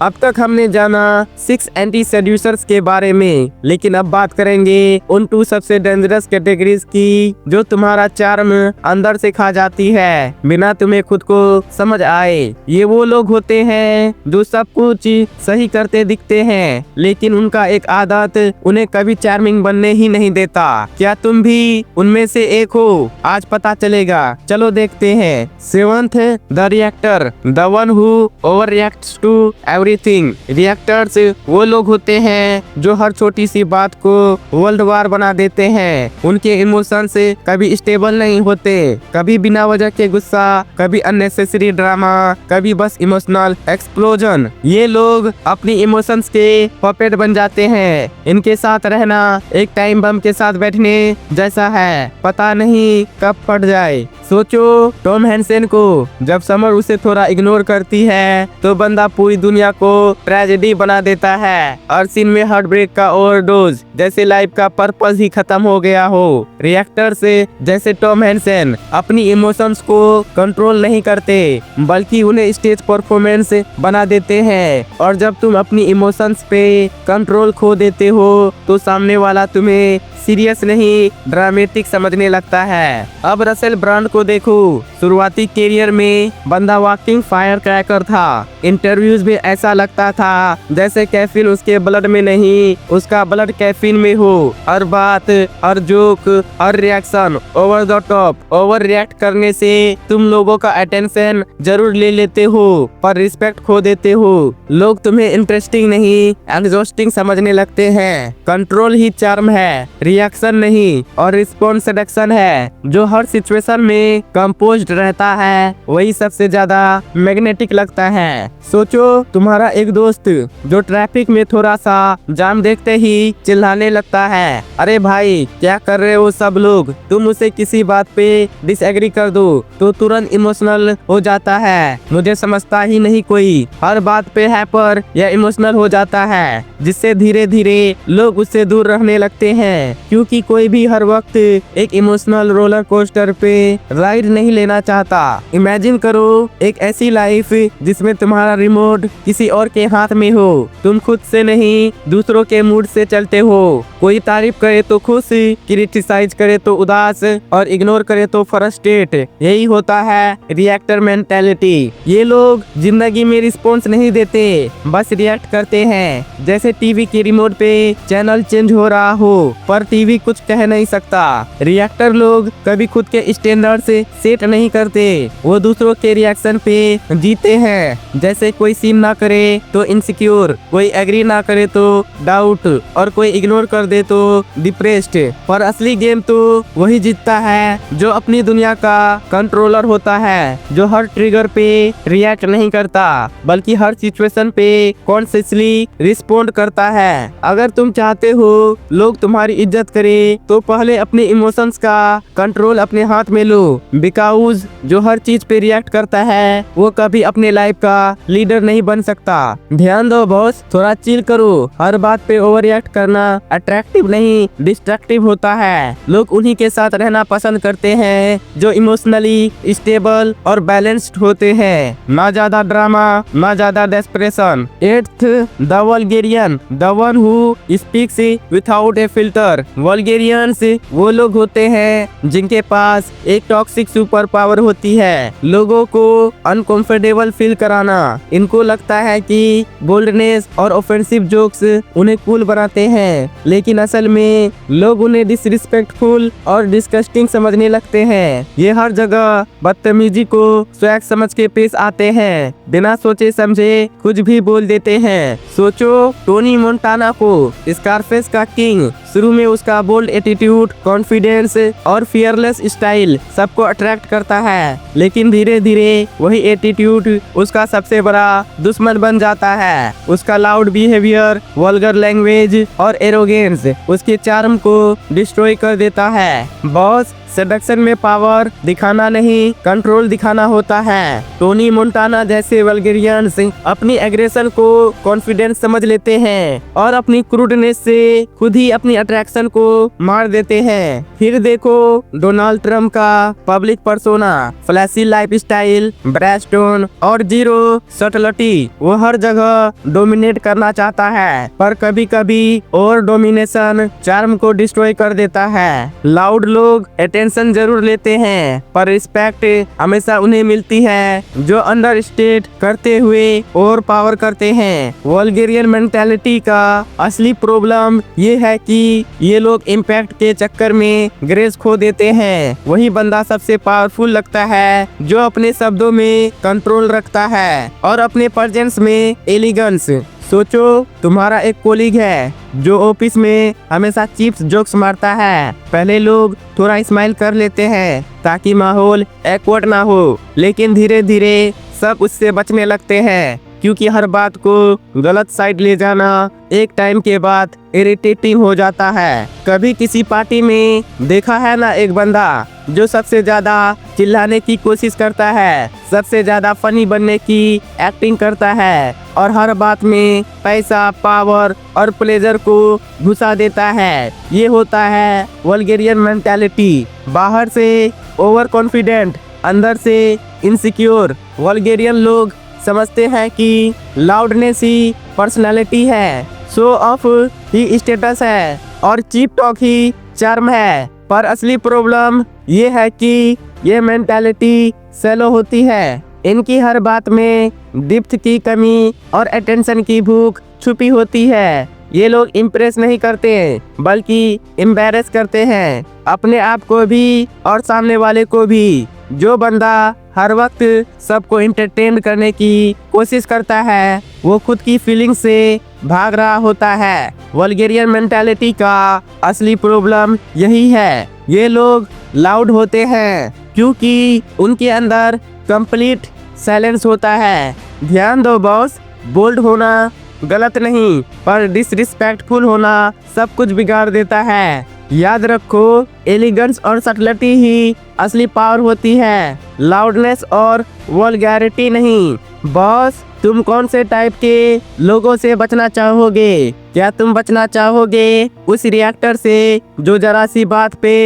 अब तक हमने जाना 6 एंटी सेड्यूसर्स के बारे में, लेकिन अब बात करेंगे उन 2 सबसे डेंजरस कैटेगरीज की जो तुम्हारा चार्म अंदर से खा जाती है बिना तुम्हें खुद को समझ आए। ये वो लोग होते हैं जो सब कुछ सही करते दिखते हैं, लेकिन उनका एक आदत उन्हें कभी चार्मिंग बनने ही नहीं देता। क्या तुम भी उनमें से एक हो? आज पता चलेगा, चलो देखते हैं। 7th, the reactor, the one who overreacts to everything. Reactors वो लोग होते हैं जो हर छोटी सी बात को वर्ल्ड वार बना देते हैं। उनके इमोशंस कभी स्टेबल नहीं होते, कभी बिना वजह के गुस्सा, कभी अननेसेसरी ड्रामा, कभी बस इमोशनल एक्सप्लोजन। ये लोग अपनी इमोशंस के पपेट बन जाते हैं। इनके साथ रहना एक टाइम बम के साथ बैठने जैसा है, पता नहीं कब फट जाए। सोचो टॉम हैंसन को, जब समर उसे थोड़ा इग्नोर करती है तो बंदा पूरी दुनिया को ट्रेजेडी बना देता है। और सीन में हार्ट ब्रेक का ओवरडोज, जैसे लाइफ का पर्पस ही खत्म हो गया हो। रिएक्टर से जैसे टॉम हैंसन अपनी इमोशंस को कंट्रोल नहीं करते, बल्कि उन्हें स्टेज परफॉर्मेंस बना देते हैं। और जब तुम अपनी इमोशंस पे कंट्रोल खो देते हो तो सामने वाला तुम्हें सीरियस नहीं ड्रामेटिक समझने लगता है। अब रसेल ब्रांड को देखो, शुरुआती करियर में बंदा वॉकिंग फायर क्रैकर था। इंटरव्यूज में ऐसा लगता था जैसे कैफीन उसके ब्लड में नहीं, उसका ब्लड कैफीन में हो। हर बात, हर जोक, हर reaction over the top. Overreact करने से तुम लोगों का अटेंशन जरूर ले लेते हो, पर रिस्पेक्ट खो देते हो। लोग तुम्हें इंटरेस्टिंग नहीं एग्जॉस्टिंग समझने लगते हैं। कंट्रोल ही चार्म है, रिएक्शन नहीं। और रिस्पॉन्स सेडक्शन है। जो हर सिचुएशन में कंपोज्ड रहता है वही सबसे ज्यादा मैग्नेटिक लगता है। सोचो तुम्हारा एक दोस्त जो ट्रैफिक में थोड़ा सा जाम देखते ही चिल्लाने लगता है, अरे भाई क्या कर रहे हो सब लोग। तुम उसे किसी बात पे डिसएग्री कर दो तो तुरंत इमोशनल हो जाता है, मुझे समझता ही नहीं कोई। हर बात पे हाइपर या इमोशनल हो जाता है, जिससे धीरे धीरे लोग उससे दूर रहने लगते हैं, क्योंकि कोई भी हर वक्त एक इमोशनल रोलर कोस्टर पे राइड नहीं लेना चाहता। इमेजिन करो एक ऐसी लाइफ जिसमें तुम्हारा रिमोट किसी और के हाथ में हो। तुम खुद से नहीं दूसरों के मूड से चलते हो। कोई तारीफ करे तो खुश, क्रिटिसाइज करे तो उदास, और इग्नोर करे तो फ्रस्ट्रेट। यही होता है रिएक्टर मेंटालिटी। ये लोग जिंदगी में रिस्पॉन्स नहीं देते, बस रिएक्ट करते हैं। जैसे टीवी के रिमोट पे चैनल चेंज हो रहा हो पर टीवी कुछ कह नहीं सकता। रिएक्टर लोग कभी खुद के स्टैंडर्ड से सेट नहीं करते, वो दूसरों के रिएक्शन पे जीते हैं। जैसे कोई सीन ना करे तो इनसिक्योर, कोई एग्री ना करे तो डाउट, और कोई इग्नोर कर दे तो डिप्रेस्ड। पर असली गेम तो वही जीतता है जो अपनी दुनिया का कंट्रोलर होता है, जो हर ट्रिगर पे रिएक्ट नहीं करता बल्कि हर सिचुएशन पे कॉन्शियसली रिस्पोंड करता है। अगर तुम चाहते हो लोग तुम्हारी इज्जत करे तो पहले अपने इमोशंस का कंट्रोल अपने हाथ में लो, बिकॉज जो हर चीज पे रिएक्ट करता है वो कभी अपने लाइफ का लीडर नहीं बन सकता। ध्यान दो बॉस, थोड़ा चिल करो। हर बात पे ओवर रिएक्ट करना अट्रैक्टिव नहीं डिस्ट्रक्टिव होता है। लोग उन्हीं के साथ रहना पसंद करते हैं जो इमोशनली स्टेबल और बैलेंस्ड होते हैं, ना ज्यादा ड्रामा ना ज्यादा desperation. 8th, the vulgarian, the one who speaks without a filter. Vulgarians वो लोग होते हैं जिनके पास एक टॉक्सिक सुपर पावर होती है, लोगों को अनकंफर्टेबल फील कराना। इनको लगता है कि बोल्डनेस और ऑफेंसिव जोक्स उन्हें कूल बनाते हैं, लेकिन असल में लोग उन्हें डिसरिस्पेक्टफुल और डिस्गस्टिंग समझने लगते हैं। ये हर जगह बदतमीजी को स्वैग समझ के पेश आते हैं, बिना सोचे समझे कुछ भी बोल देते हैं। सोचो टोनी मोंटाना को, स्कारफेस का किंग। शुरू में उसका बोल्ड एटीट्यूड, कॉन्फिडेंस और फियरलेस स्टाइल सबको अट्रैक्ट करता है, लेकिन धीरे धीरे वही एटीट्यूड उसका सबसे बड़ा दुश्मन बन जाता है। उसका लाउड बिहेवियर, वल्गर लैंग्वेज और एरोगेंस उसके चार्म को डिस्ट्रॉय कर देता है। बॉस सेडक्शन में पावर दिखाना नहीं, कंट्रोल दिखाना होता है। टोनी मोंटाना जैसे वल्गेरियंस अपनी एग्रेशन को कॉन्फिडेंस समझ लेते हैं और अपनी क्रूडनेस से खुद ही अपनी अट्रैक्शन को मार देते हैं। फिर देखो डोनाल्ड ट्रम्प का public persona, flashy lifestyle, brash tone और जीरो सटलिटी। वो हर जगह डोमिनेट करना चाहता है, पर कभी कभी और डोमिनेशन चार्म को डिस्ट्रॉय कर देता है। लाउड लोग अटेंशन जरूर लेते हैं, पर रिस्पेक्ट हमेशा उन्हें मिलती है जो अंडर स्टेट करते हुए और पावर करते हैं। वल्गेरियन मेंटालिटी का असली प्रॉब्लम ये है कि ये लोग इम्पैक्ट के चक्कर में ग्रेस खो देते हैं। वही बंदा सबसे पावरफुल लगता है जो अपने शब्दों में कंट्रोल रखता है और अपने प्रेजेंस में एलिगेंस। सोचो तुम्हारा एक कोलीग है जो ऑफिस में हमेशा चीप्स जोक्स मारता है। पहले लोग थोड़ा स्माइल कर लेते हैं ताकि माहौल एक्वर्ड ना हो, लेकिन धीरे धीरे सब उससे बचने लगते हैं क्योंकि हर बात को गलत साइड ले जाना एक टाइम के बाद इरिटेटिंग हो जाता है। कभी किसी पार्टी में देखा है ना एक बंदा जो सबसे ज्यादा चिल्लाने की कोशिश करता है, सबसे ज्यादा फनी बनने की एक्टिंग करता है और हर बात में पैसा, पावर और प्लेजर को घुसा देता है। ये होता है वल्गेरियन मेंटालिटी। बाहर से ओवर कॉन्फिडेंट, अंदर से इनसिक्योर। वल्गेरियन लोग समझते हैं कि लाउडनेस ही पर्सनालिटी है, शो ऑफ ही स्टेटस है और चीप टॉक ही चार्म है। पर असली प्रॉब्लम ये है कि ये मेंटालिटी सैलो होती है। इनकी हर बात में डिप्थ की कमी और अटेंशन की भूख छुपी होती है। ये लोग इम्प्रेस नहीं करते बल्कि एम्बैरेस करते हैं, अपने आप को भी और सामने वाले को भी। जो बंदा हर वक्त सबको एंटरटेन करने की कोशिश करता है वो खुद की फीलिंग से भाग रहा होता है। वल्गेरियन मेंटालिटी का असली प्रॉब्लम यही है। ये लोग लाउड होते हैं क्योंकि उनके अंदर कंप्लीट साइलेंस होता है। ध्यान दो बॉस, बोल्ड होना गलत नहीं, पर डिसरिस्पेक्टफुल होना सब कुछ बिगाड़ देता है। याद रखो, एलिगेंस और सटलिटी ही असली पावर होती है, लाउडनेस और वल्गैरिटी नहीं। बॉस, तुम कौन से टाइप के लोगों से बचना चाहोगे? क्या तुम बचना चाहोगे उस रिएक्टर से जो जरा सी बात पे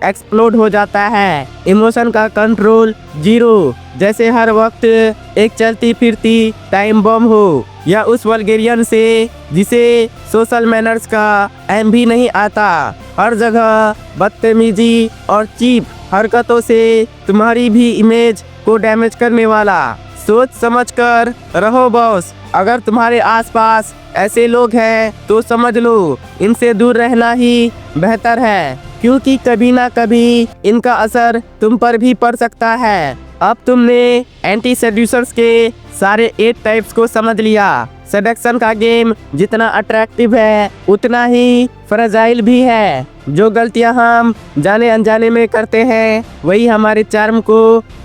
एक्सप्लोड हो जाता है, इमोशन का कंट्रोल जीरो, जैसे हर वक्त एक चलती फिरती टाइम बम हो, या उस वल्गेरियन से जिसे सोशल मैनर्स का एम भी नहीं आता, हर जगह बदतमीजी और चीप हरकतों से तुम्हारी भी इमेज को डैमेज करने वाला? सोच समझकर रहो बॉस। अगर तुम्हारे आसपास ऐसे लोग हैं तो समझ लो इनसे दूर रहना ही बेहतर है, क्योंकि कभी ना कभी इनका असर तुम पर भी पड़ सकता है। अब तुमने एंटी सेड्यूसर्स के सारे 8 टाइप्स को समझ लिया। सेडक्शन का गेम जितना अट्रैक्टिव है उतना ही फ्रेजाइल भी है। जो गलतियां हम जाने अनजाने में करते हैं वही हमारे चार्म को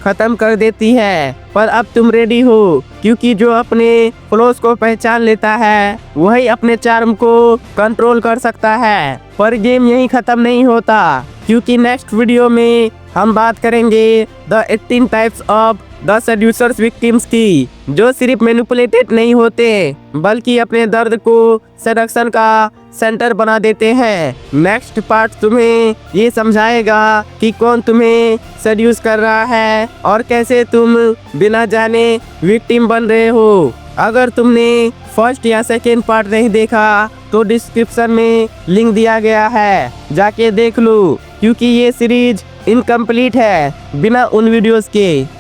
खत्म कर देती है। पर अब तुम रेडी हो, क्योंकि जो अपने फ्लॉज को पहचान लेता है वही अपने चार्म को कंट्रोल कर सकता है। पर गेम यही खत्म नहीं होता, क्योंकि नेक्स्ट वीडियो में हम बात करेंगे the 18 types of the seducers victims की, जो सिर्फ मैनिपुलेटेड नहीं होते बल्कि अपने दर्द को सेडक्शन का सेंटर बना देते हैं। नेक्स्ट पार्ट तुम्हें ये समझाएगा कि कौन तुम्हें सेड्यूस कर रहा है और कैसे तुम बिना जाने विक्टिम बन रहे हो। अगर तुमने फर्स्ट या सेकेंड पार्ट नहीं देखा तो डिस्क्रिप्शन में लिंक दिया गया है, जाके देख लो, क्योंकि ये सीरीज इनकम्प्लीट है बिना उन वीडियोस के।